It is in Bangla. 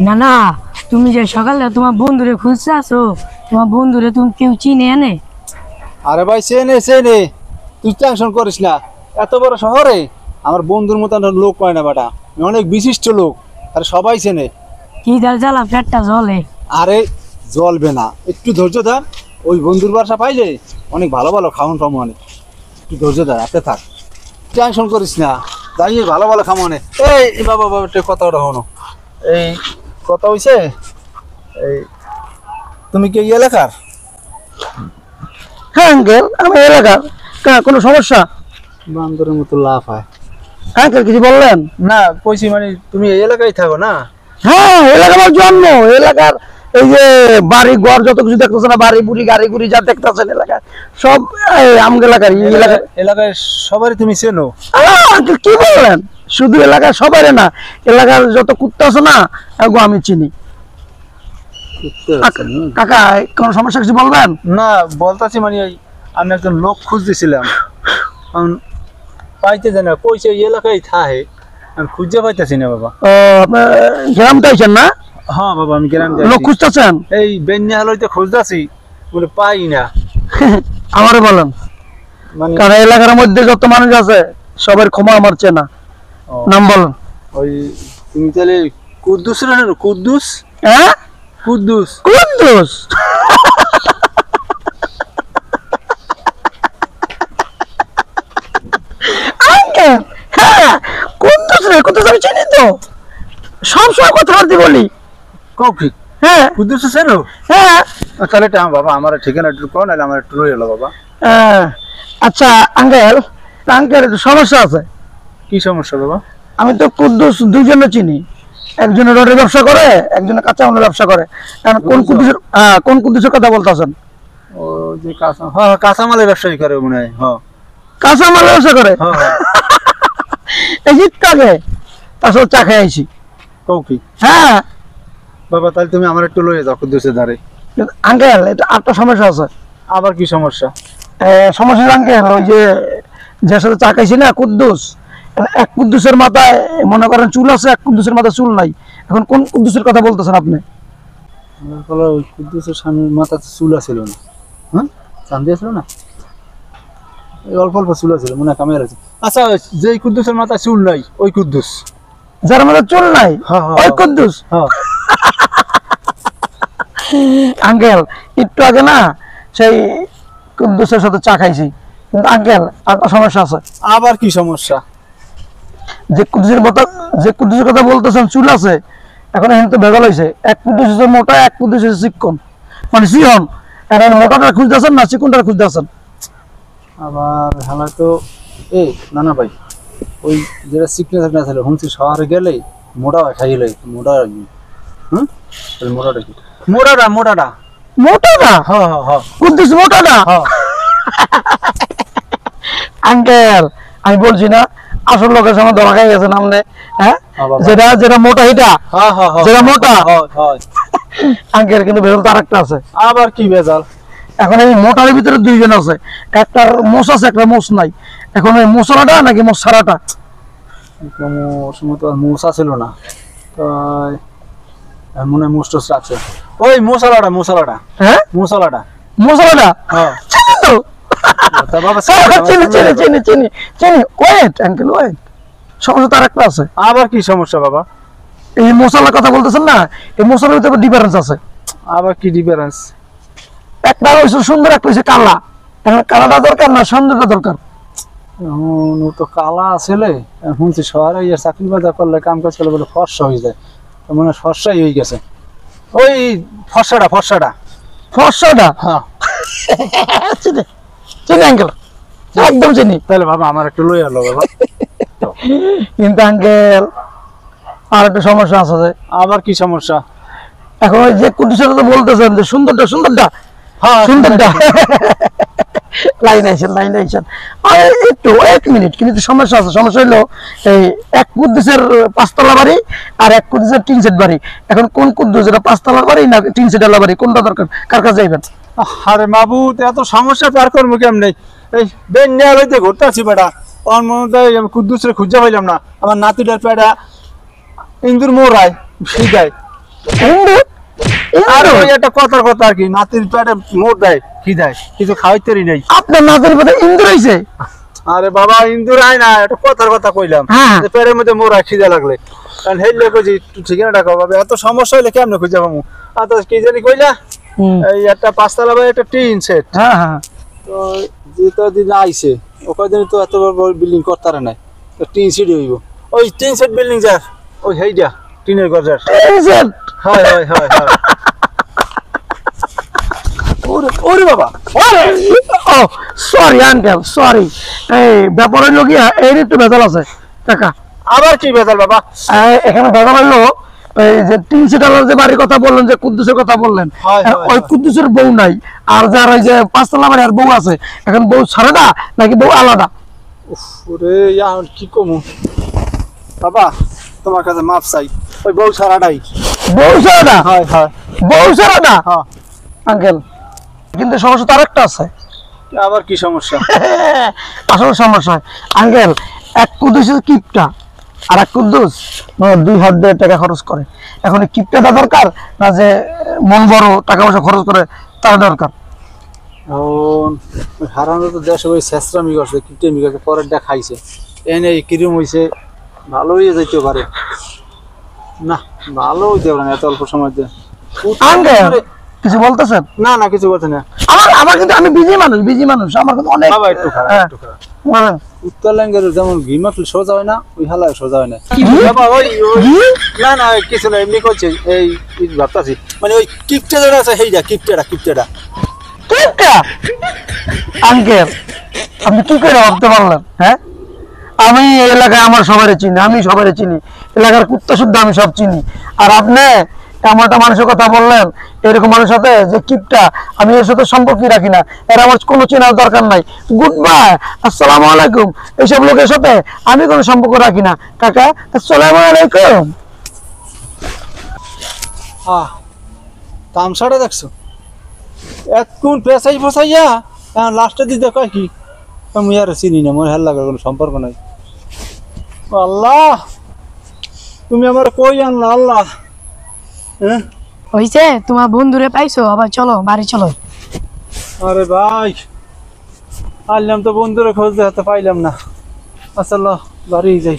না না, তুমি যে সকালে তোমার বন্ধুরে খুঁজতে আসো, তোমার বন্ধুরে তুমি কেউ চিনে এনে? আরে ভাই চেনে তুই টেনশন করিস না। এত বড় শহরে আমার বন্ধুর মতন লোক পায় না বেটা, অনেক বিশিষ্ট লোক, আরে সবাই চেনে। কি দার জ্বালা পেটটা জ্বলে। আরে জ্বলবে না, একটু ধৈর্য ধর। ওই বন্ধুর বাসা পাইলে অনেক ভালো ভালো খাওয়ান খামো, অনেক একটু ধৈর্য ধর, আপনি থাক, টেনশন করিস না, যাই ভালো ভালো খামো অনেক। এই বাবা বাবা একটা কথা ওটা হনো, এই কথা হইছে, এই তুমি কি এই এলাকার? হ্যাঁ আঙ্কেল, আমি এলাকার। কোনো সমস্যা? বান্দরের মতো লাভ হয়। আঙ্কেল কিছু বললেন? না কইছি মানে তুমি এই এলাকায় থাকো না? হ্যাঁ, এলাকার আমার জন্ম। এলাকার এই যে বাড়ি ঘর যত কিছু দেখতেছে না, বাড়ি বুড়ি গাড়ি গুড়ি যা দেখতেছেন এলাকায় সব আমগ এলাকার। এলাকায় সবারই তুমি চেনো? আঙ্কেল কি বললেন? শুধু এলাকার সবাই না, এলাকার যত কুত্তা আছে না আমি চিনি। কাকা কোন সমস্যা কিছু বলবেন? না বলতাছি মানে আমি একজন লোক খুঁজতেছিলাম, পাইতে জানি না, কইছে এই এলাকায় থাকে, আমি খুঁজে পাইতেছি না বাবা। আপনার গ্রাম চাইছেন না? হ্যাঁ বাবা আমি গ্রাম লোক খুঁজতেছেন? এই বেন্যা হলইতে খুঁজতেছি, বলে পাই না। আমারে বলেন, মানে কারণ এলাকার মধ্যে যত মানুষ আছে সবার ক্ষমা আমার চেনা। নাম বলেন। ওই তুমি তাহলে কুদ্দুস না? কুদ্দুস? হ্যাঁ কুদ্দুস। কুদ্দুস? আঙ্কেল হ্যাঁ, কুদ্দুস রে, কুদ্দুস আমি চিনি তো, সবসময় কথাবার্তা বলি। কফি হ্যাঁ কুদ্দুস চেনো? হ্যাঁ। তাহলে বাবা আমার ঠিকানা একটু কো, নাহলে আমার একটু রয়ে এলো বাবা। আচ্ছা আঙ্কেল, আঙ্কেল সমস্যা আছে। কি সমস্যা বাবা? আমি তো কুদ্দুস দুইজনে চিনি, একজনে রোডের ব্যবসা করে, একজনে কাঁচা মালের ব্যবসা করে। কোন কুদ্দুসের কথা বলতেছেন? ও যে কাঁচামালের ব্যবসায়ী করে মনে হয়। হ্যাঁ কাঁচা মালের ব্যবসা করে। এই জিতটাকে তার সাথে চা খেয়ে আইছি। কফি? হ্যাঁ বাবা তাহলে তুমি আমার একটু লয়ে যাও কুদ্দুসের ধারে। আঙ্কেল এটা একটা সমস্যা আছে। আবার কি সমস্যা? সমস্যা আঙ্কেল, ওই যে যার সাথে চা খাইছি না কুদ্দুস, এক কুদ্দুসের মাথায় মনে করেন চুল আছে, এক কুদ্দুসের মাথায় চুল নাই। এখন কোন কুদ্দুসের কথা বলতেছেন আপনি? ওই কুদ্দুসের স্বামীর মাথাতে চুল ছিল না? হ্যাঁ চান্দি ছিল না? এই অল্প অল্প চুল ছিল মনে হয়, কামের আছে। আচ্ছা যে কুদ্দুসের মাথায় চুল নাই ওই কুদ্দুস? যার মাথায় চুল নাই ওই কুদ্দুস? হ্যাঁ। আঙ্কেল একটু আগে না সেই কুদ্দুসের সাথে চা খাইছি, কিন্তু আঙ্কেল একটা সমস্যা আছে। আবার কি সমস্যা? যে কুদ্দুসের কথা বলতেছেন চুল আছে, এখন এখানে তো ভেজাল হয়েছে। এক কুদ্দুস হচ্ছে মোটা, এক কুদ্দুস হচ্ছে চিকন, মানে সিহন। এখন মোটাটা খুঁজতেছেন না চিকনটা খুঁজতেছেন? আবার হালা তো এই না ভাই, ওই যেটা সিকনেস না ছিল হুমসি শহরে গেলে মোটা খাইলে মোটা। হুম মোটাটা কি? মোটাটা মোটাটা মোটাটা? হ্যাঁ হ্যাঁ হ্যাঁ কুদ্দুস মোটাটা? হ্যাঁ। আঙ্কেল আমি বলছি না, আসল লোকের সামনে ধরা খাই গেছে নামনে। হ্যাঁ যেটা যেটা মোটা এটা, যেটা মোটা আঙ্কেল, কিন্তু ভেজাল তো আরেকটা আছে। আবার কি ভেজাল? এখন এই মোটার ভিতরে দুইজন আছে, একটার মোষ আছে একটা মোষ নাই। এখন এই মশলাটা নাকি মশারাটা? মশা ছিল না তাই মনে হয় মোস্টস আছে। ওই মশলাটা হ্যাঁ মশলাটা মশলাটা হ্যাঁ চিনি তো। তা বাবা চিনি চিনি চিনি চিনি চিনি। ওয়েট আঙ্কেল ওয়েট, সমস্যা তো আরেকটা আছে। আবার কি সমস্যা বাবা? এই মশলার কথা বলতেছেন না, এই মশলার ভিতরে ডিফারেন্স আছে। আবার কি ডিফারেন্স? একটা হইছে সুন্দর, একটা হইছে কালা। এখন কালাটা দরকার না সুন্দরটা দরকার? ও তো কালা ছেলে, শুনছি শহরে চাকরি বাজার করলে কাম কাজ করলে বলে ফর্সা হয়ে যায়, মানে ফর্সাই হয়ে গেছে। ওই ফর্সাটা ফর্সাটা ফর্সাটা? হ্যাঁ চিনি চিনি আঙ্কেল, একদম চিনি। তাহলে বাবা আমার একটু লই আলো বাবা। কিন্তু আঙ্কেল আর একটা সমস্যা আছে। আবার কি সমস্যা? এখন ওই যে কুদ্দুসের কথা বলতেছেন যে সুন্দরটা সুন্দরটা হ্যাঁ সুন্দরটা লাইন আইছেন একটু এক মিনিট, কিন্তু সমস্যা আছে। সমস্যা হলো এই এক কুদ্দুসের 5 তলা বাড়ি আর এক কুদ্দুসের 3 সেট বাড়ি। এখন কোন কুদ্দুস, এটা 5 তলা বাড়ি না 3 সেটের বাড়ি, কোনটা দরকার? কার কাছে যাইবেন? আরে মাবুত এত সমস্যা পার করবো কেমনে? এই বেন্যা লইতে ঘুরতে আছি বেটা, ওর মধ্যে আমি কুদ্দুসরে খুঁজে পাইলাম না। আমার নাতিটার পেটা ইন্দুর মোড়ায় শিখায় হিন্দু আর হিন্দু ওই একটা কথার কথা আর কি, নাতির পেটে মোট দেয় কি দেয়, কিছু খাওয়াইতেরই নেই। আপনার নাতির পথে হিন্দু রয়েছে? আরে বাবা ইন্দুর আয় না, একটা কথার কথা কইলাম, হ্যাঁ। যে পেটের মধ্যে মোরা খিদে লাগলে, কারণ হেললে কইছি একটু ঠিকানাটা কও বাবা, এত সমস্যা হইলে কেমনে খুঁজে পাবো? আর তো কি জানি কইলা, এই একটা 5 তলা বাড়ি একটা টিন সেট, হ্যাঁ হ্যাঁ তো যেটা দিন আইছে ও কয়দিন তো এত বড় বড় বিল্ডিং করতারে নাই, তো টিন সেট হইব, ওই টিন সেট বিল্ডিং যার ওই হেইডা টিনের ঘর যার। হয় হয় হয় হয়। ওরে ওরে বাবা, ও সরি আঙ্কেল সরি, এই ব্যাপার হইলো গিয়া এর একটু ভেজাল আছে কাকা। আবার কি বেজাল বাবা? এখানে ভেজাল হইলো এই যে তিন সিটার যে বাড়ির কথা বললেন, যে কুদ্দুসের কথা বললেন, হয়, হয়, ওই হয়। কুদ্দুসের বউ নাই, আর যার ওই যে 5 তলা বাড়ি আর বউ আছে, এখন বউ ছাড়া নাকি বউ আলাদা? ওরে এখন কি কমু বাবা, তোমার কাছে মাপ চাই, ওই বউ সারাটাই। বউ ছাড়া? হয় হয় বউ ছাড়া হ্যাঁ। আঙ্কেল, কিন্তু সমস্যা তো আরেকটা আছে। আবার কি সমস্যা? আসলে সমস্যা আঙ্কেল, এক কুদ্দুসের কিপটা আর এক কুদ্দুস 2 হাত দিয়ে টাকা খরচ করে। এখন এই কিপটাটা দরকার না যে মন বড় টাকা পয়সা খরচ করে তার দরকার? হারানো তো দেশ ওই শেষরামি করছে, কিটেমি করছে, পরেরটা খাইছে, এনে কিরম হয়েছে, ভালোই যাইতে পারে না, ভালো হইতে পারে না এত অল্প সময় দিয়ে। আঙ্কেল কিছু বলতেছেন? না না কিছু কথা না আমার কিন্তু আমি বিজি মানুষ আমার কিন্তু অনেক বাবা, একটু খারাপ হ্যাঁ, একটু খারাপ। মানে উত্তর ল্যাঙ্গের যেমন ঘি মাখলে সোজা হয় না, ওই হালায় সোজা হয় না ঘি? বাবা। ঘি? না না কিছু না, এমনি করছে, এই ভাবতাছি মানে ওই কিপটা যেটা আছে সেইটা, কিপটাটা কিপটাটা। কিপটা? আঙ্কেল আপনি কি করে ভাবতে পারলেন? হ্যাঁ, আমি এই এলাকায় আমার সবাই চিনি, আমি সবাই চিনি, এলাকার কুত্তা শুদ্ধ আমি সব চিনি। আর আপনি এমন একটা মানুষের কথা বললেন, এরকম মানুষের সাথে যে কিপটা, আমি এর সাথে সম্পর্কই রাখি না, এর আমার কোনো চেনার দরকার নাই। গুড বাই, আসসালামু আলাইকুম, এইসব লোকের সাথে আমি কোনো সম্পর্ক রাখি না। কাকা আসসালামু আলাইকুম। তামসাটা দেখছো, এখন পেশাই ফসাইয়া এখন লাস্টে দিতে কয় কি, আমি আর চিনি না, মনে হেল লাগার কোনো সম্পর্ক নাই। আল্লাহ তুমি আমার কই আনলা আল্লাহ। হ্যাঁ হইছে, তোমার বন্ধুরে পাইছো, আবার চলো বাড়ি চলো। আরে ভাই আনলাম তো বন্ধুরে খোঁজ দেখাতে পাইলাম না, আচ্ছা বাড়ি যাই।